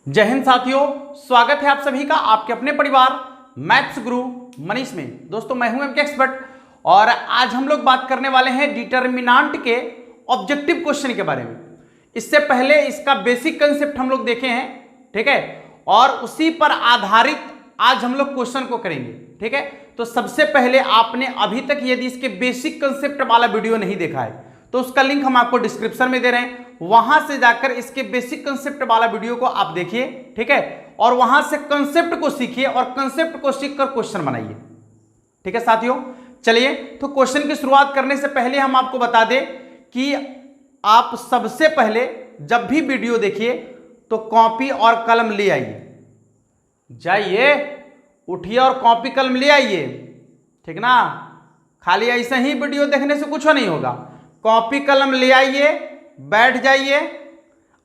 जय हिंद साथियों, स्वागत है आप सभी का आपके अपने परिवार मैथ्स गुरु मनीष में। दोस्तों मैं हूं एमके एक्सपर्ट और आज हम लोग बात करने वाले हैं डिटर्मिनेंट के ऑब्जेक्टिव क्वेश्चन के बारे में। इससे पहले इसका बेसिक कंसेप्ट हम लोग देखे हैं, ठीक है, और उसी पर आधारित आज हम लोग क्वेश्चन को करेंगे, ठीक है। तो सबसे पहले आपने अभी तक यदि इसके बेसिक कंसेप्ट वाला वीडियो नहीं देखा है तो उसका लिंक हम आपको डिस्क्रिप्शन में दे रहे हैं, वहां से जाकर इसके बेसिक कंसेप्ट वाला वीडियो को आप देखिए, ठीक है, और वहां से कंसेप्ट को सीखिए और कंसेप्ट को सीखकर क्वेश्चन बनाइए, ठीक है साथियों। चलिए, तो क्वेश्चन की शुरुआत करने से पहले हम आपको बता दें कि आप सबसे पहले जब भी वीडियो देखिए तो कॉपी और कलम ले आइए, जाइए उठिए और कॉपी कलम ले आइए, ठीक ना। खाली ऐसे ही वीडियो देखने से कुछ नहीं होगा। कॉपी कलम ले आइए, बैठ जाइए।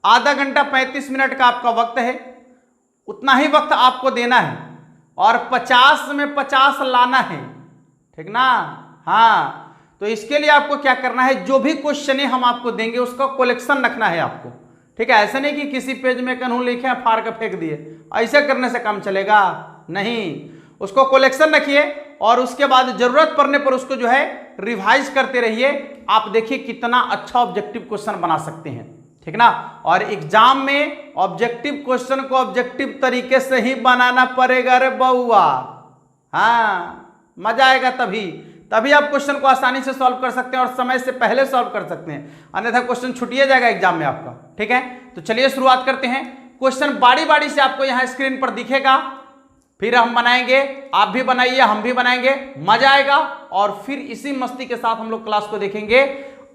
आधा घंटा 35 मिनट का आपका वक्त है, उतना ही वक्त आपको देना है और 50 में 50 लाना है, ठीक ना। हाँ, तो इसके लिए आपको क्या करना है, जो भी क्वेश्चन हम आपको देंगे उसका कलेक्शन रखना है आपको, ठीक है। ऐसा नहीं कि किसी पेज में कन्हू लिखे फाड़ कर फेंक दिए, ऐसे करने से काम चलेगा नहीं। उसको कलेक्शन रखिए और उसके बाद जरूरत पड़ने पर उसको जो है रिवाइज करते रहिए। आप देखिए कितना अच्छा ऑब्जेक्टिव क्वेश्चन बना सकते हैं, ठीक ना। और एग्जाम में ऑब्जेक्टिव क्वेश्चन को ऑब्जेक्टिव तरीके से ही बनाना पड़ेगा रे बउआ। हाँ, मजा आएगा तभी आप क्वेश्चन को आसानी से सॉल्व कर सकते हैं और समय से पहले सॉल्व कर सकते हैं, अन्यथा क्वेश्चन छूटिए जाएगा एग्जाम में आपका, ठीक है। तो चलिए शुरुआत करते हैं। क्वेश्चन बारी बारी से आपको यहां स्क्रीन पर दिखेगा, फिर हम बनाएंगे, आप भी बनाइए, हम भी बनाएंगे, मजा आएगा। और फिर इसी मस्ती के साथ हम लोग क्लास को देखेंगे।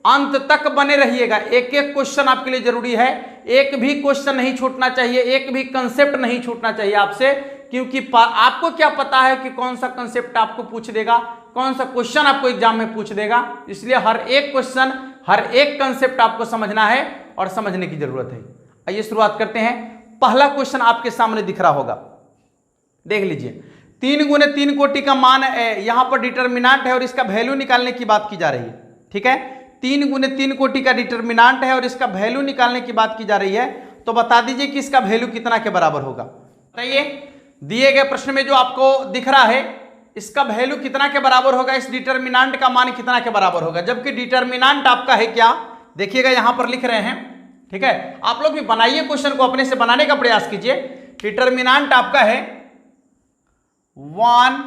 अंत तक बने रहिएगा, एक एक क्वेश्चन आपके लिए जरूरी है, एक भी क्वेश्चन नहीं छूटना चाहिए, एक भी कंसेप्ट नहीं छूटना चाहिए आपसे, क्योंकि आपको क्या पता है कि कौन सा कंसेप्ट आपको पूछ देगा, कौन सा क्वेश्चन आपको एग्जाम में पूछ देगा। इसलिए हर एक क्वेश्चन, हर एक कंसेप्ट आपको समझना है और समझने की जरूरत है। आइए शुरुआत करते हैं। पहला क्वेश्चन आपके सामने दिख रहा होगा, देख लीजिए। 3 गुने 3 कोटि का मान यहां पर डिटर्मिनेंट है और इसका वैल्यू निकालने की बात की जा रही है, ठीक है। 3 गुने 3 कोटि का डिटर्मिनेंट है और इसका वैल्यू निकालने की बात की जा रही है, तो बता दीजिए कि इसका वैल्यू कितना के बराबर होगा। बताइए, दिए गए प्रश्न में जो आपको दिख रहा है इसका वैल्यू कितना के बराबर होगा, इस डिटर्मिनेंट का मान कितना के बराबर होगा। जबकि डिटर्मिनेंट आपका है क्या, देखिएगा यहां पर लिख रहे हैं, ठीक है। आप लोग भी बनाइए, क्वेश्चन को अपने से बनाने का प्रयास कीजिए। डिटर्मिनेंट आपका है 1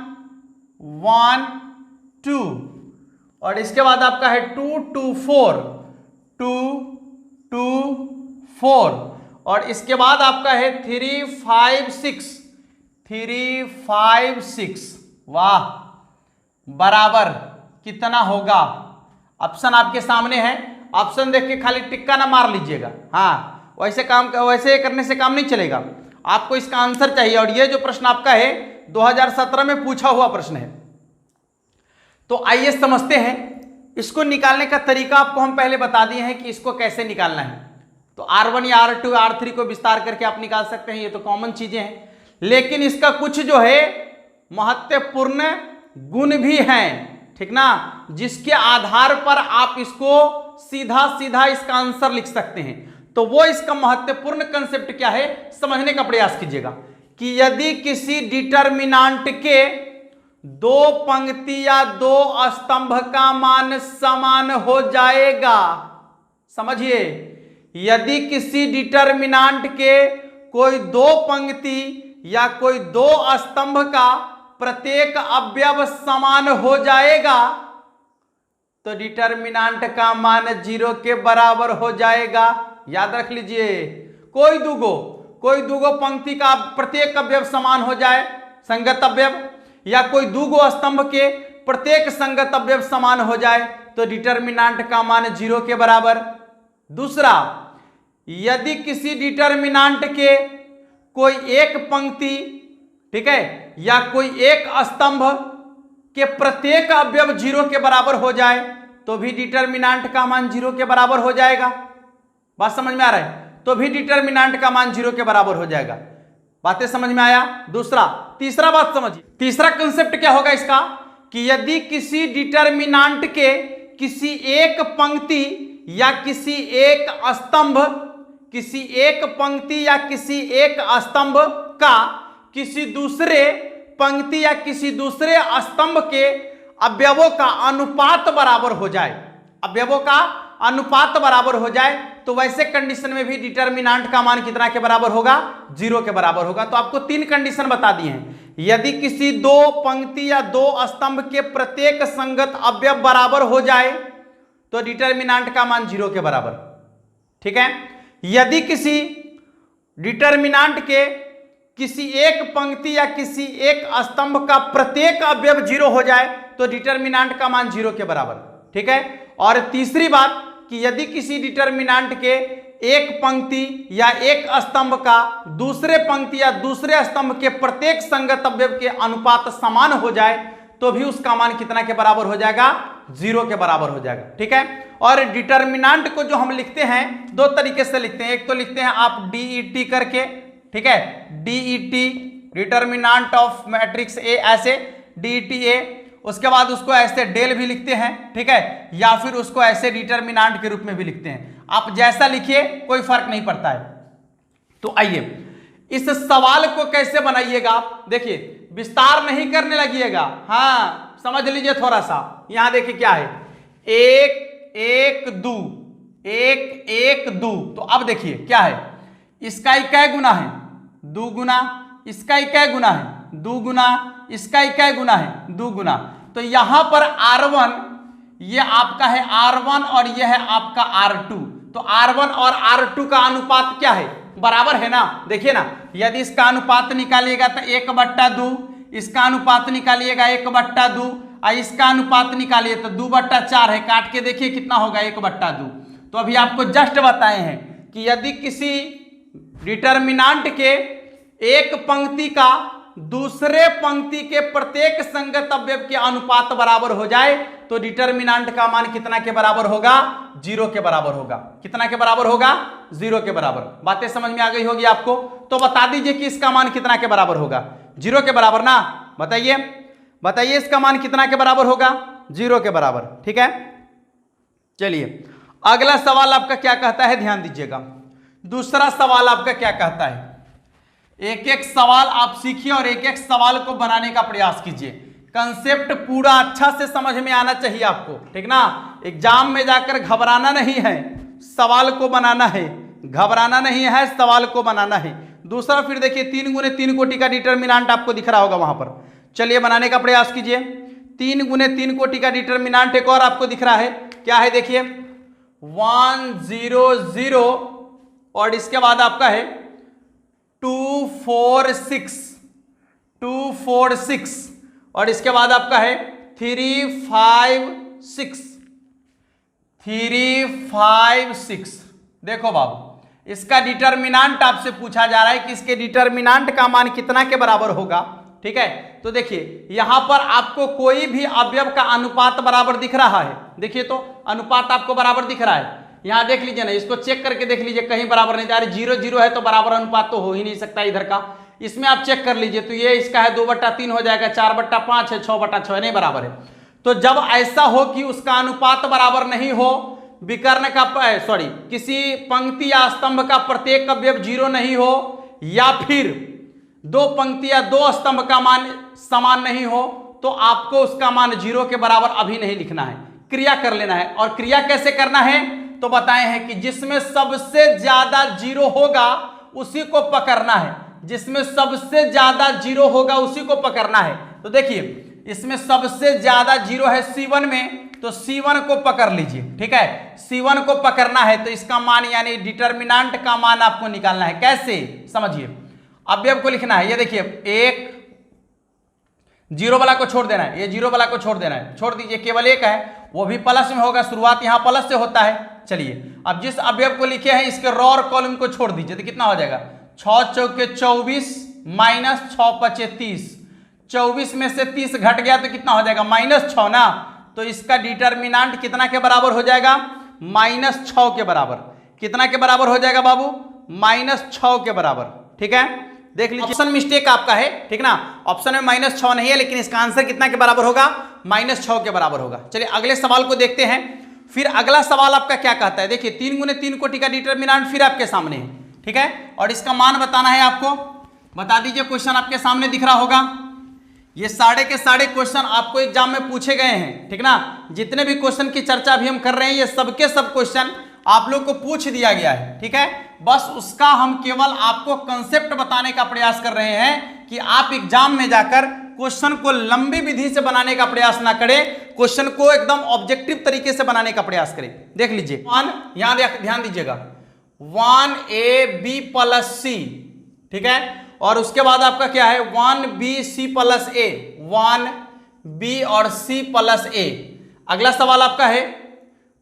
1 2 और इसके बाद आपका है 2 2 4 2 2 4 और इसके बाद आपका है 3 5 6 3 5 6। वाह, बराबर कितना होगा। ऑप्शन आपके सामने है, ऑप्शन देख के खाली टिक्का ना मार लीजिएगा। हाँ, वैसे करने से काम नहीं चलेगा, आपको इसका आंसर चाहिए। और ये जो प्रश्न आपका है 2017 में पूछा हुआ प्रश्न है। तो आइए समझते हैं, इसको निकालने का तरीका आपको हम पहले बता दिए हैं कि इसको कैसे निकालना है। तो R1 या R2 R3 को विस्तार करके आप निकाल सकते हैं, ये तो कॉमन चीजें हैं। लेकिन इसका कुछ जो है महत्वपूर्ण गुण भी हैं, ठीक ना, जिसके आधार पर आप इसको सीधा सीधा इसका आंसर लिख सकते हैं। तो वो इसका महत्वपूर्ण कंसेप्ट क्या है, समझने का प्रयास कीजिएगा कि यदि किसी डिटर्मिनेंट के 2 पंक्ति या 2 स्तंभ का मान समान हो जाएगा, समझिए, यदि किसी डिटर्मिनेंट के कोई 2 पंक्ति या कोई 2 स्तंभ का प्रत्येक अवयव समान हो जाएगा तो डिटर्मिनेंट का मान 0 के बराबर हो जाएगा। याद रख लीजिए, कोई दूगो पंक्ति का प्रत्येक अवयव समान हो जाए, संगत अवयव, या कोई 2 स्तंभ के प्रत्येक संगत अवयव समान हो जाए तो डिटर्मिनेंट का मान 0 के बराबर। दूसरा, यदि किसी डिटर्मिनेंट के कोई एक पंक्ति, ठीक है, या कोई एक स्तंभ के प्रत्येक अवयव 0 के बराबर हो जाए तो भी डिटर्मिनेंट का मान 0 के बराबर हो जाएगा। बात समझ में आ रहा है, तो भी डिटर्मिनेंट का मान 0 के बराबर हो जाएगा। बातें समझ में आया। तीसरा बात समझिए, तीसरा कंसेप्ट क्या होगा इसका, कि यदि किसी डिटर्मिनेंट के किसी एक पंक्ति या किसी एक स्तंभ किसी एक पंक्ति या किसी एक स्तंभ का किसी दूसरे पंक्ति या किसी दूसरे स्तंभ के अवयवों का अनुपात बराबर हो जाए, अवयवों का अनुपात बराबर हो जाए, तो वैसे कंडीशन में भी डिटर्मिनांट का मान कितना के बराबर होगा? 0 के बराबर होगा। तो आपको 3 कंडीशन बता दिए हैं। यदि किसी 2 पंक्ति या 2 स्तंभ के प्रत्येक संगत अवयव बराबर हो जाए तो डिटर्मिनांट का मान 0 के बराबर, ठीक है। यदि किसी डिटर्मिनांट के किसी एक पंक्ति या किसी एक स्तंभ का प्रत्येक अवयव 0 हो जाए तो डिटर्मिनांट का मान 0 के बराबर, ठीक है। और तीसरी बात कि यदि किसी डिटर्मिनांट के एक पंक्ति या एक स्तंभ का दूसरे पंक्ति या दूसरे स्तंभ के प्रत्येक संगत अवयव के अनुपात समान हो जाए तो भी उसका मान कितना के बराबर हो जाएगा? 0 के बराबर हो जाएगा, ठीक है। और डिटर्मिनांट को जो हम लिखते हैं 2 तरीके से लिखते हैं। एक तो लिखते हैं आप DET करके, ठीक है, DET determinant of matrix A, ऐसे DET A, उसके बाद उसको ऐसे डेल भी लिखते हैं, ठीक है, या फिर उसको ऐसे डिटर्मिनांट के रूप में भी लिखते हैं। आप जैसा लिखिए कोई फर्क नहीं पड़ता है। तो आइए इस सवाल को कैसे बनाइएगा आप, देखिए विस्तार नहीं करने लगिएगा, हाँ समझ लीजिए थोड़ा सा। यहां देखिए क्या है, 1 1 2 1 1 2। तो अब देखिए क्या है, इसका इकाई गुना है 2 गुना, इसका इकाई गुना है 2 गुना, इसका इकाई गुना है 2 गुना। तो यहां पर R1 ये आपका है R1 और यह है आपका R2। तो R1 और R2 का अनुपात क्या है? बराबर है ना। देखिए ना, यदि इसका अनुपात निकालिएगा तो 1/2, इसका अनुपात निकालिएगा 1/2, और इसका अनुपात निकालिए तो 2/4 है। काट के देखिए कितना होगा 1/2। तो अभी आपको जस्ट बताए हैं कि यदि किसी डिटर्मिनांट के एक पंक्ति का दूसरे पंक्ति के प्रत्येक संगत अवयव के अनुपात बराबर हो जाए तो डिटर्मिनांट का मान कितना के बराबर होगा? 0 के बराबर होगा। कितना के बराबर होगा? 0 के बराबर। बातें समझ में आ गई होगी आपको। तो बता दीजिए कि इसका मान कितना के बराबर होगा? 0 के बराबर ना। बताइए बताइए इसका मान कितना के बराबर होगा? 0 के बराबर, ठीक है। चलिए अगला सवाल आपका क्या कहता है, ध्यान दीजिएगा। दूसरा सवाल आपका क्या कहता है, एक एक सवाल आप सीखिए और एक एक सवाल को बनाने का प्रयास कीजिए। कंसेप्ट पूरा अच्छा से समझ में आना चाहिए आपको, ठीक ना। एग्जाम में जाकर घबराना नहीं है, सवाल को बनाना है, घबराना नहीं है, सवाल को बनाना है। दूसरा फिर देखिए 3 गुने 3 कोटि का डिटर्मिनांट आपको दिख रहा होगा वहां पर। चलिए बनाने का प्रयास कीजिए। 3 गुने 3 कोटि का डिटर्मिनांट एक और आपको दिख रहा है, क्या है देखिए 1 0 0, और इसके बाद आपका है 2 4 6 2 4 6, और इसके बाद आपका है 3 5 6 3 5 6। देखो बाबू, इसका डिटर्मिनांट आपसे पूछा जा रहा है कि इसके डिटर्मिनांट का मान कितना के बराबर होगा, ठीक है। तो देखिए यहां पर आपको कोई भी अवयव का अनुपात बराबर दिख रहा है। देखिए तो अनुपात आपको बराबर दिख रहा है, यहां देख लीजिए ना, इसको चेक करके देख लीजिए, कहीं बराबर नहीं। अरे 0 0 है तो बराबर अनुपात तो हो ही नहीं सकता इधर का। इसमें आप चेक कर लीजिए, तो ये इसका है 2/3 हो जाएगा, 4/5 है, 6/6 नहीं बराबर है। तो जब ऐसा हो कि उसका अनुपात बराबर नहीं हो, विकर्ण का सॉरी किसी पंक्ति या स्तंभ का प्रत्येक अवयव 0 नहीं हो, या फिर 2 पंक्ति या 2 स्तंभ का मान समान नहीं हो, तो आपको उसका मान 0 के बराबर अभी नहीं लिखना है, क्रिया कर लेना है। और क्रिया कैसे करना है तो बताए हैं कि जिसमें सबसे ज्यादा 0 होगा उसी को पकड़ना है, जिसमें सबसे ज्यादा 0 होगा उसी को पकड़ना है। तो देखिए इसमें सबसे ज्यादा 0 है C1 में, तो C1 को पकड़ लीजिए, ठीक है। C1 को पकड़ना है तो इसका मान यानी डिटर्मिनांट का मान आपको निकालना है। कैसे समझिए, अवयव को लिखना है। ये देखिए 1 0 वाला को छोड़ देना है, ये 0 वाला को छोड़ देना है, छोड़ दीजिए, केवल 1 है, वो भी प्लस में होगा, शुरुआत यहां प्लस से होता है। चलिए अब जिस अवयव को लिखे हैं इसके रो और कॉलम को छोड़ दीजिए, तो कितना हो जाएगा 6 चौके 24 माइनस 6 पचे 30, 24 में से 30 घट गया तो कितना हो जाएगा -6 ना। तो इसका डिटर्मिनांट कितना के बराबर हो जाएगा? -6 के बराबर। कितना के बराबर हो जाएगा बाबू? -6 के बराबर, ठीक है। देख लीजिए ऑप्शन मिस्टेक आपका है, ठीक ना, ऑप्शन में -6 नहीं है, लेकिन इसका आंसर कितना के बराबर होगा? -6 के बराबर होगा। चलिए अगले सवाल को देखते हैं। फिर अगला सवाल आपका क्या कहता है, देखिए 3 गुने 3 कोटि का डिटर्मिनेंट फिर आपके सामने है, ठीक है, और इसका मान बताना है आपको। बता दीजिए, क्वेश्चन आपके सामने दिख रहा होगा। ये सारे के सारे क्वेश्चन आपको एग्जाम में पूछे गए हैं, ठीक ना। जितने भी क्वेश्चन की चर्चा अभी हम कर रहे हैं ये सबके सब क्वेश्चन आप लोग को पूछ दिया गया है, ठीक है। बस उसका हम केवल आपको कंसेप्ट बताने का प्रयास कर रहे हैं कि आप एग्जाम में जाकर क्वेश्चन को लंबी विधि से बनाने का प्रयास ना करें, क्वेश्चन को एकदम ऑब्जेक्टिव तरीके से बनाने का प्रयास करें। देख लीजिए, यहां ध्यान दीजिएगा, 1ab + c, ठीक है, और उसके बाद आपका क्या है 1bc + a, 1b और c + a। अगला सवाल आपका है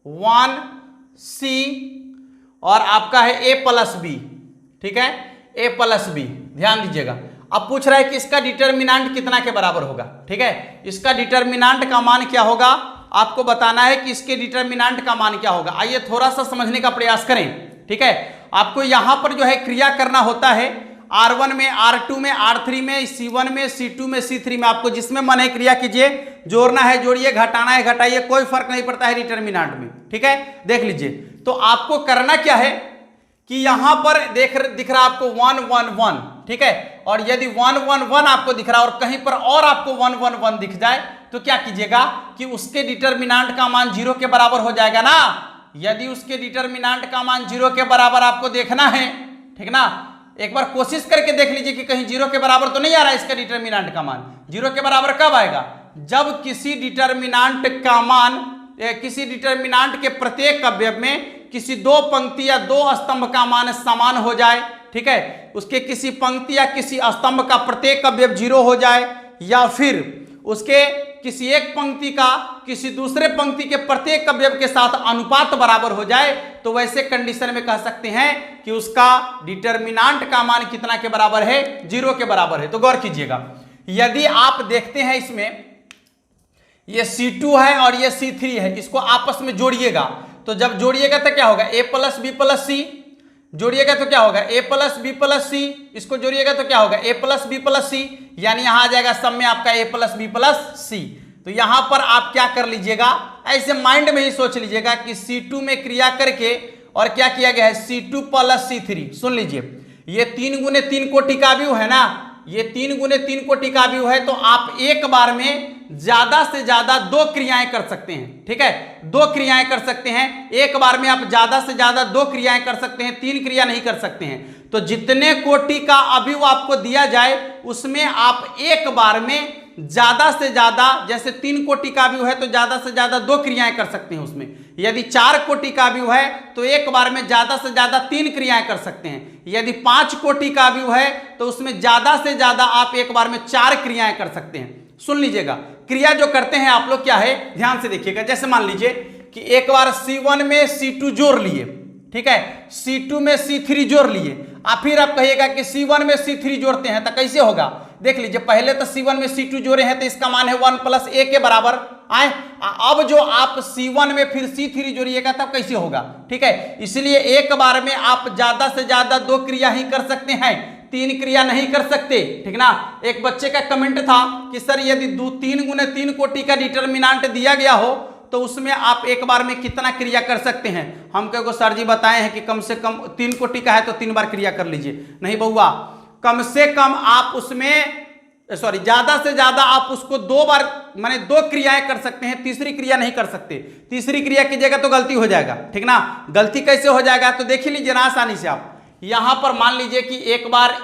1c और आपका है a + b, ठीक है, a + b। ध्यान दीजिएगा, अब पूछ रहा है कि इसका डिटर्मिनेंट कितना के बराबर होगा, ठीक है। इसका डिटर्मिनेंट का मान क्या होगा आपको बताना है कि इसके डिटर्मिनेंट का मान क्या होगा। आइए थोड़ा सा समझने का प्रयास करें, ठीक है। आपको यहां पर जो है क्रिया करना होता है R1 में, R2 में, R3 में, C1 में, C2 में, C3 में, आपको जिसमें मन है क्रिया कीजिए, जोड़ना है जोड़िए, घटाना है घटाइए, कोई फर्क नहीं पड़ता है डिटर्मिनेंट में, ठीक है। देख लीजिए, तो आपको करना क्या है कि यहां पर दिख रहा आपको 1 1 1, ठीक है, और यदि 1 1 1 आपको दिख रहा और कहीं पर और आपको 1 1 1 दिख जाए तो क्या कीजिएगा कि उसके डिटर्मिनेंट का मान 0 के बराबर हो जाएगा ना। यदि उसके डिटर्मिनेंट का मान 0 के बराबर आपको देखना है, ठीक ना, एक बार कोशिश करके देख लीजिए कि कहीं 0 के बराबर तो नहीं आ रहा है इसका डिटर्मिनेंट का मान। 0 के बराबर कब आएगा, जब किसी डिटर्मिनेंट का मान, किसी डिटर्मिनेंट के प्रत्येक अवयव में किसी 2 पंक्ति या 2 स्तंभ का मान समान हो जाए, ठीक है, उसके किसी पंक्ति या किसी स्तंभ का प्रत्येक अवयव 0 हो जाए, या फिर उसके किसी एक पंक्ति का किसी दूसरे पंक्ति के प्रत्येक अवयव के साथ अनुपात बराबर हो जाए, तो वैसे कंडीशन में कह सकते हैं कि उसका डिटर्मिनेंट का मान कितना के बराबर है, 0 के बराबर है। तो गौर कीजिएगा, यदि आप देखते हैं इसमें ये C2 है और ये C3 है, इसको आपस में जोड़िएगा, तो जब जोड़िएगा तो क्या होगा a + b + c, जोड़िएगा तो क्या होगा a + b + c, इसको जोड़िएगा तो क्या होगा a + b + c, यानी यहां आ जाएगा सब में आपका a + b + c। तो यहां पर आप क्या कर लीजिएगा, ऐसे माइंड में ही सोच लीजिएगा कि C2 में क्रिया करके और क्या किया गया है C2 + C3। सुन लीजिए, ये 3 गुने 3 कोटि का अवयव है ना, ये 3 गुने 3 कोटि का अवयव है, तो आप एक बार में ज्यादा से ज्यादा 2 क्रियाएं कर सकते हैं, ठीक है, 2 क्रियाएं कर सकते हैं एक बार में, आप ज्यादा से ज्यादा 2 क्रियाएं कर सकते हैं, 3 क्रिया नहीं कर सकते हैं। तो जितने कोटि का अवयव आपको दिया जाए उसमें आप एक बार में ज्यादा से ज्यादा, जैसे 3 कोटि का अवयव है तो ज्यादा से ज्यादा 2 क्रियाएं कर सकते हैं उसमें। यदि 4 कोटि का अवयव है तो एक बार में ज्यादा से ज्यादा 3 क्रियाएं कर सकते हैं। यदि 5 कोटि का अवयव है तो उसमें ज्यादा से ज्यादा आप एक बार में 4 क्रियाएं कर सकते हैं। सुन लीजिएगा, क्रिया जो करते हैं आप लोग क्या है, ध्यान से देखिएगा। जैसे मान लीजिए कि एक बार C1 में C2 जोड़ लिए, ठीक है, C2 में C3 जोड़ लिए, फिर आप कहिएगा कि C1 में C3 जोड़ते हैं तो कैसे होगा। देख लीजिए, पहले तो C1 में C2 जोड़े हैं तो इसका मान है 1 + a के बराबर आए। अब जो आप C1 में फिर C3 जोड़िएगा तब कैसे होगा, ठीक है। इसलिए एक बार में आप ज्यादा से ज्यादा 2 क्रिया ही कर सकते हैं, 3 क्रिया नहीं कर सकते, ठीक ना। एक बच्चे का कमेंट था कि सर यदि 3 गुने 3 कोटि का डिटर्मिनेंट दिया गया हो तो उसमें आप एक बार में कितना क्रिया कर सकते हैं। हम कहो सर जी बताए हैं कि कम से कम 3 कोटि का है तो 3 बार क्रिया कर लीजिए। नहीं बउआ, कम से कम आप उसमें ज्यादा से ज्यादा आप उसको 2 बार माने 2 क्रियाएं कर सकते हैं, तीसरी क्रिया नहीं कर सकते। तीसरी क्रिया कीजिएगा तो गलती हो जाएगा, ठीक ना। गलती कैसे हो जाएगा तो देख लीजिए ना आसानी से। आप यहां पर मान लीजिए कि एक बार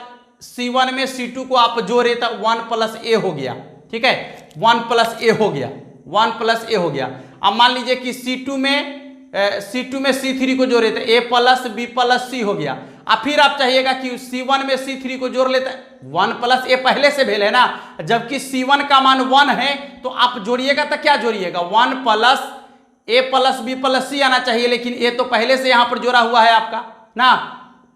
C1 में C2 को आप जोड़े तो 1 + a हो गया, ठीक है, 1 + a हो गया, 1 + a हो गया। अब मान लीजिए कि C2 में C3 को जोड़े तो a + b + c हो गया। अब फिर आप चाहिएगा कि C1 में C3 को जोड़ लेते, 1 + a पहले से भेल है ना, जबकि C1 का मान 1 है तो आप जोड़िएगा तो क्या जोड़िएगा, 1 + a + b + c आना चाहिए, लेकिन a तो पहले से यहां पर जोड़ा हुआ है आपका ना,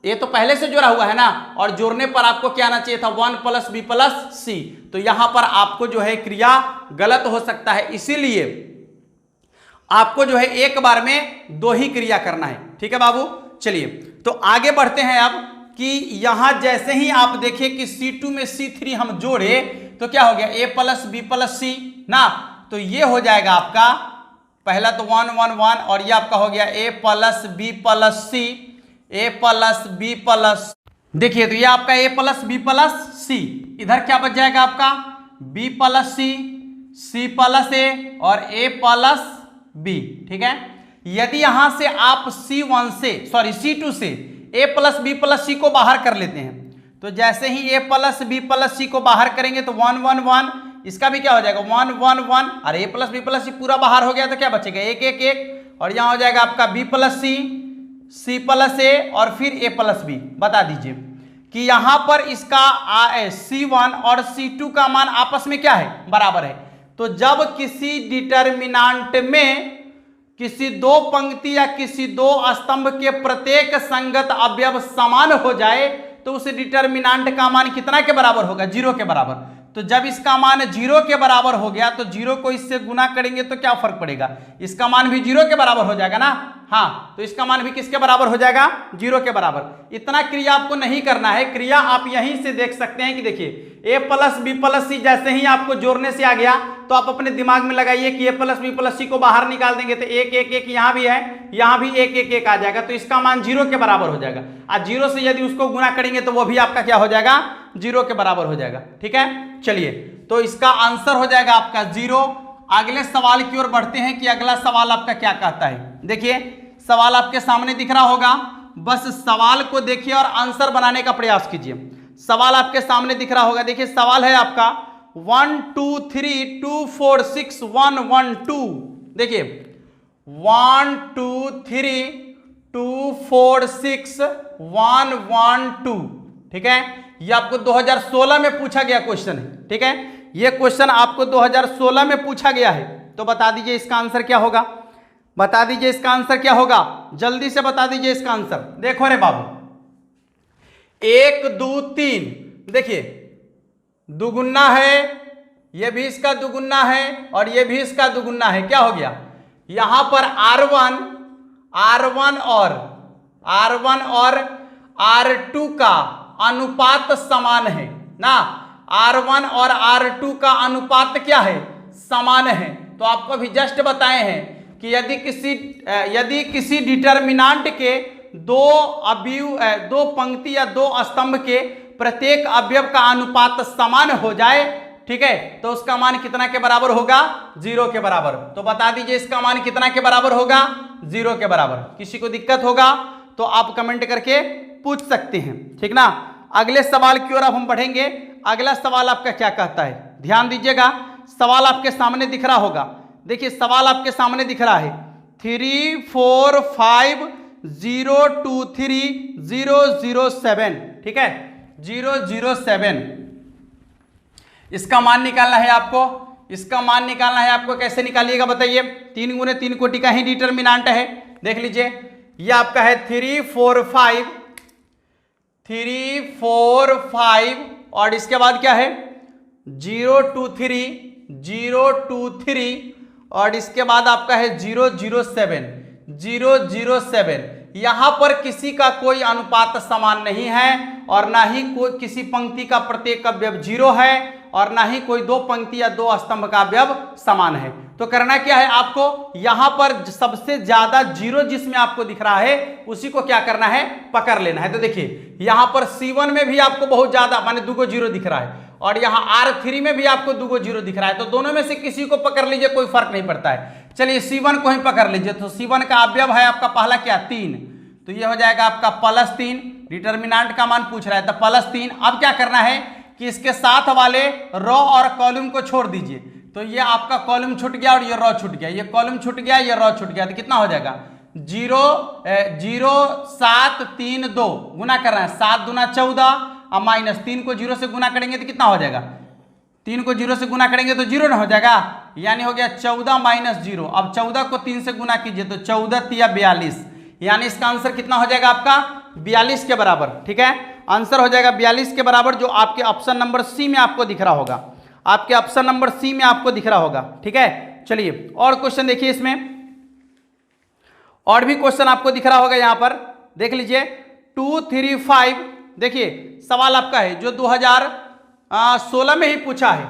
ये तो पहले से जोड़ा हुआ है ना, और जोड़ने पर आपको क्या आना चाहिए था, 1 + b + c। तो यहां पर आपको जो है क्रिया गलत हो सकता है, इसीलिए आपको जो है एक बार में 2 ही क्रिया करना है, ठीक है बाबू। चलिए तो आगे बढ़ते हैं अब कि यहां जैसे ही आप देखिए कि C2 में C3 हम जोड़े तो क्या हो गया, a + b + c ना, तो ये हो जाएगा आपका पहला तो 1 1 1 और ये आपका हो गया a plus B plus C, a plus B plus, देखिए तो ये आपका a plus B plus C, इधर क्या बच जाएगा आपका b plus C, c plus a और a प्लस b। ठीक है, यदि यहां से आप C1 से सॉरी C2 से a प्लस बी प्लस सी को बाहर कर लेते हैं, तो जैसे ही a प्लस बी प्लस सी को बाहर करेंगे तो 1 1 1, इसका भी क्या हो जाएगा 1 1 1, और a प्लस बी प्लस सी पूरा बाहर हो गया तो क्या बचेगा 1 1 1, और यहाँ हो जाएगा आपका b plus C, c plus a और फिर a प्लस बी। बता दीजिए कि यहाँ पर इसका C1 और C2 का मान आपस में क्या है, बराबर है। तो जब किसी डिटर्मिनांट में किसी दो पंक्ति या किसी दो स्तंभ के प्रत्येक संगत अवयव समान हो जाए तो उस डिटर्मिनांट का मान कितना के बराबर होगा, 0 के बराबर। तो जब इसका मान 0 के बराबर हो गया तो 0 को इससे गुना करेंगे तो क्या फर्क पड़ेगा, इसका मान भी 0 के बराबर हो जाएगा ना। हाँ, तो इसका मान भी किसके बराबर हो जाएगा, 0 के बराबर। इतना क्रिया आपको नहीं करना है, क्रिया आप यहीं से देख सकते हैं कि देखिए a प्लस बी प्लस सी जैसे ही आपको जोड़ने से आ गया तो आप अपने दिमाग में लगाइए कि a प्लस बी प्लस सी को बाहर निकाल देंगे तो 1 1 1 यहाँ भी है, यहाँ भी 1 1 1 आ जाएगा, तो इसका मान 0 के बराबर हो जाएगा। आज 0 से यदि उसको गुना करेंगे तो वो भी आपका क्या हो जाएगा, 0 के बराबर हो जाएगा। ठीक है, चलिए तो इसका आंसर हो जाएगा आपका 0। अगले सवाल की ओर बढ़ते हैं कि अगला सवाल आपका क्या कहता है। देखिए सवाल आपके सामने दिख रहा होगा, बस सवाल को देखिए और आंसर बनाने का प्रयास कीजिए। सवाल आपके सामने दिख रहा होगा, देखिए सवाल है आपका 1 2 3 2 4 6 1 1 2। देखिए 1 2 3 2 4 6 1 1 2। ठीक है, ये आपको 2016 में पूछा गया क्वेश्चन है। ठीक है, ये क्वेश्चन आपको 2016 में पूछा गया है, तो बता दीजिए इसका आंसर क्या होगा, बता दीजिए इसका आंसर क्या होगा, जल्दी से बता दीजिए इसका आंसर। देखो रे बाबू 1 2 3, देखिए दुगुना है, ये भी इसका दुगुना है और ये भी इसका दुगुना है, क्या हो गया यहां पर R1 और R2 का अनुपात समान है ना। R1 और R2 का अनुपात क्या है, समान है। तो आपको भी जस्ट बताए हैं कि यदि किसी डिटर्मिनांट के दो पंक्ति या दो स्तंभ के प्रत्येक अवयव का अनुपात समान हो जाए, ठीक है, तो उसका मान कितना के बराबर होगा, 0 के बराबर। तो बता दीजिए इसका मान कितना के बराबर होगा, 0 के बराबर। किसी को दिक्कत होगा तो आप कमेंट करके पूछ सकते हैं, ठीक ना। अगले सवाल की ओर अब हम बढ़ेंगे। अगला सवाल आपका क्या कहता है, ध्यान दीजिएगा। सवाल आपके सामने दिख रहा होगा, देखिए सवाल आपके सामने दिख रहा है 3 4 5 0 2 3 0 0 7। ठीक है, 0 0 7 इसका मान निकालना है आपको। इसका मान निकालना है आपको, कैसे निकालिएगा बताइए। 3 गुने 3 कोटि का ही डिटर्मिनांट है, देख लीजिए। ये आपका है 3 4 5 और इसके बाद क्या है 0 2 3 और इसके बाद आपका है 0 0 7। यहां पर किसी का कोई अनुपात समान नहीं है और ना ही कोई किसी पंक्ति का प्रत्येक अवयव 0 है और ना ही कोई दो पंक्ति या दो स्तंभ का अवयव समान है। तो करना क्या है आपको, यहां पर सबसे ज्यादा 0 जिसमें आपको दिख रहा है उसी को क्या करना है, पकड़ लेना है। तो देखिए यहां पर C1 में भी आपको बहुत ज्यादा माने 2 0 दिख रहा है और यहाँ R3 में भी आपको 2 0 दिख रहा है। तो दोनों में से किसी को पकड़ लीजिए, कोई फर्क नहीं पड़ता है। चलिए C1 को ही पकड़ लीजिए। तो C1 का अवयव है आपका पहला क्या 3, तो ये हो जाएगा आपका +3। डिटर्मिनांट का मान पूछ रहा है तो +3। अब क्या करना है कि इसके साथ वाले रो और कॉलम को छोड़ दीजिए। तो ये आपका कॉलम छूट गया और ये रो छूट गया, ये कॉलम छूट गया, ये रो छूट गया। तो कितना हो जाएगा 0 0 7 3 2 गुना कर रहे हैं 7 दूना 14 और -3 को 0 से गुना करेंगे तो कितना हो जाएगा, 3 को 0 से गुना करेंगे तो 0 ना हो जाएगा, यानी हो गया 14 - 0। अब 14 को 3 से गुना कीजिए तो 14 × 42, यानी इसका आंसर कितना हो जाएगा आपका 42 के बराबर। ठीक है, आंसर हो जाएगा 42 के बराबर, जो आपके ऑप्शन नंबर सी में आपको दिख रहा होगा, आपके ऑप्शन नंबर सी में आपको दिख रहा होगा। ठीक है, चलिए और क्वेश्चन देखिए। इसमें और भी क्वेश्चन आपको दिख रहा होगा, यहां पर देख लीजिए 2 3 5। देखिए सवाल आपका है जो 2016 में ही पूछा है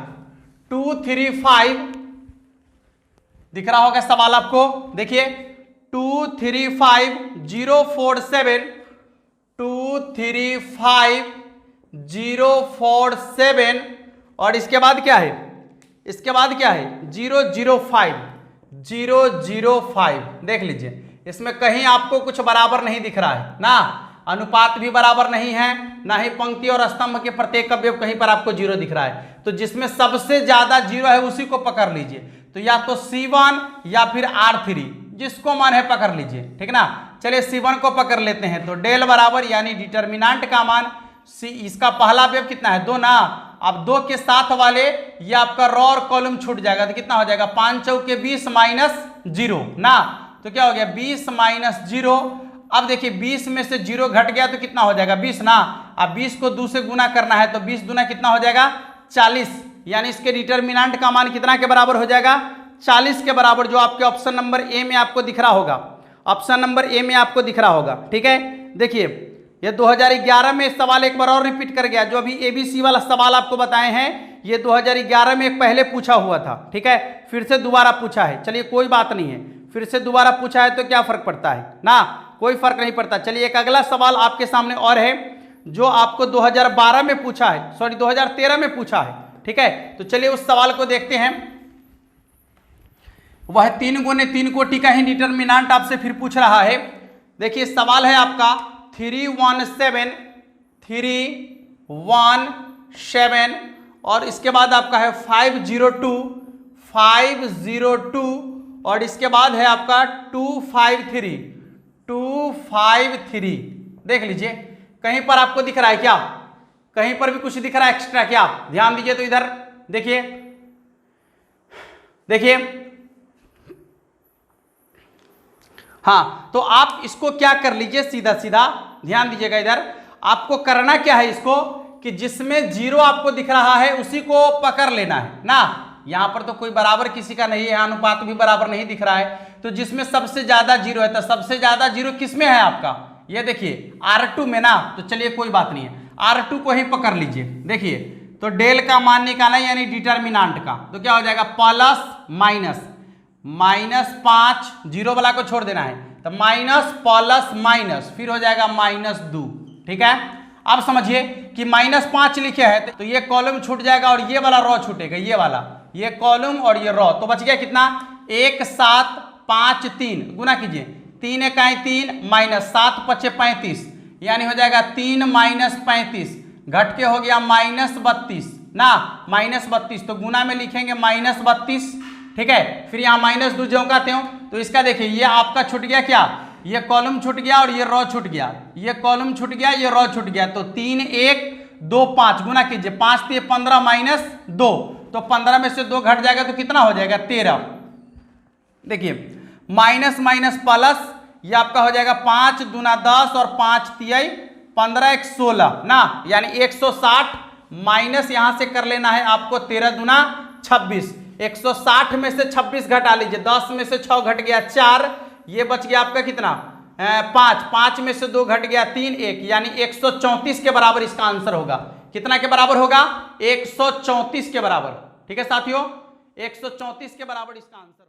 2 3 5 दिख रहा होगा सवाल आपको, देखिए 235047 235047 और इसके बाद क्या है, इसके बाद क्या है 005 005। देख लीजिए इसमें कहीं आपको कुछ बराबर नहीं दिख रहा है ना, अनुपात भी बराबर नहीं है, ना ही पंक्ति और स्तंभ के प्रत्येक अवयव कहीं पर आपको जीरो दिख रहा है। तो जिसमें सबसे ज्यादा जीरो है उसी को पकड़ लीजिए, तो या तो C1 या फिर R3, जिसको मन है पकड़ लीजिए, ठीक ना। चलिए C1 को पकड़ लेते हैं, तो डेल बराबर यानी डिटर्मिनेंट का मान सी, इसका पहला अवयव कितना है 2 ना। अब 2 के साथ वाले ये आपका रॉ और कॉलम छूट जाएगा, तो कितना हो जाएगा 5 चौके 20 माइनस 0 ना, तो क्या हो गया 20 माइनस 0। अब देखिए 20 में से 0 घट गया तो कितना हो जाएगा 20 ना। अब 20 को 2 से गुना करना है, तो 20 दूना कितना हो जाएगा 40, यानी इसके डिटर्मिनेंट का मान कितना के बराबर हो जाएगा 40 के बराबर, जो आपके ऑप्शन नंबर ए में आपको दिख रहा होगा, ऑप्शन नंबर ए में आपको दिख रहा होगा, ठीक है। देखिए ये 2011 में सवाल एक बार और रिपीट कर गया, जो अभी एबीसी वाला सवाल आपको बताए हैं ये 2011 में एक पहले पूछा हुआ था, ठीक है, फिर से दोबारा पूछा है। चलिए कोई बात नहीं है, फिर से दोबारा पूछा है तो क्या फर्क पड़ता है ना, कोई फर्क नहीं पड़ता। चलिए एक अगला सवाल आपके सामने और है जो आपको 2012 में पूछा है, सॉरी 2013 में पूछा है, ठीक है। तो चलिए उस सवाल को देखते हैं। वह 3 गुने 3 कोटि का ही डिटर्मिनेंट आपसे फिर पूछ रहा है। देखिए सवाल है आपका 317 और इसके बाद आपका है 502 और इसके बाद है आपका 253। देख लीजिए कहीं पर आपको दिख रहा है क्या, कहीं पर भी कुछ दिख रहा है एक्स्ट्रा क्या, ध्यान दीजिए। तो इधर देखिए, देखिए हाँ, तो आप इसको क्या कर लीजिए सीधा सीधा, ध्यान दीजिएगा इधर आपको करना क्या है इसको, कि जिसमें 0 आपको दिख रहा है उसी को पकड़ लेना है ना। यहां पर तो कोई बराबर किसी का नहीं है, अनुपात भी बराबर नहीं दिख रहा है, तो जिसमें सबसे ज्यादा 0 है, तो सबसे ज्यादा 0 किसमें है आपका, ये देखिए R2 में ना। तो चलिए कोई बात नहीं है, R2 को ही पकड़ लीजिए। देखिए तो डेल का मान निकालना है यानी डिटर्मिनेंट का, तो क्या हो जाएगा प्लस माइनस -5, 0 वाला को छोड़ देना है, तो माइनस प्लस माइनस फिर हो जाएगा -2, ठीक है। अब समझिए कि -5 लिखे हैं तो ये कॉलम छूट जाएगा और ये वाला रॉ छूटेगा, ये वाला, ये कॉलम और ये रॉ, तो बच गया कितना 1 7 5 3, गुना कीजिए 3 इकाई 3 माइनस 7 पचे 35, यानी हो जाएगा 3 माइनस 35 घट के हो गया -32 ना, -32, तो गुना में लिखेंगे -32, ठीक है। फिर यहाँ -2 जो कहते हो, तो इसका देखिए ये आपका छूट गया क्या, ये कॉलम छूट गया और ये रॉ छूट गया, ये कॉलम छूट गया ये रॉ छूट गया, तो 3 1 2 5 गुना कीजिए 5 3 15 माइनस 2, तो 15 में से 2 घट जाएगा तो कितना हो जाएगा 13। देखिए माइनस माइनस प्लस, ये आपका हो जाएगा 5 दूना 10 और 5 तिहाई 15 1 16 ना, यानी 160 माइनस यहां से कर लेना है आपको 13 दूना 26, 160 में से 26 घटा लीजिए, 10 में से 6 घट गया 4, ये बच गया आपका कितना 5 में से 2 घट गया 3 1, यानी 134 के बराबर इसका आंसर होगा। कितना के बराबर होगा 134 के बराबर, ठीक है साथियों, 134 के बराबर इसका आंसर होगा।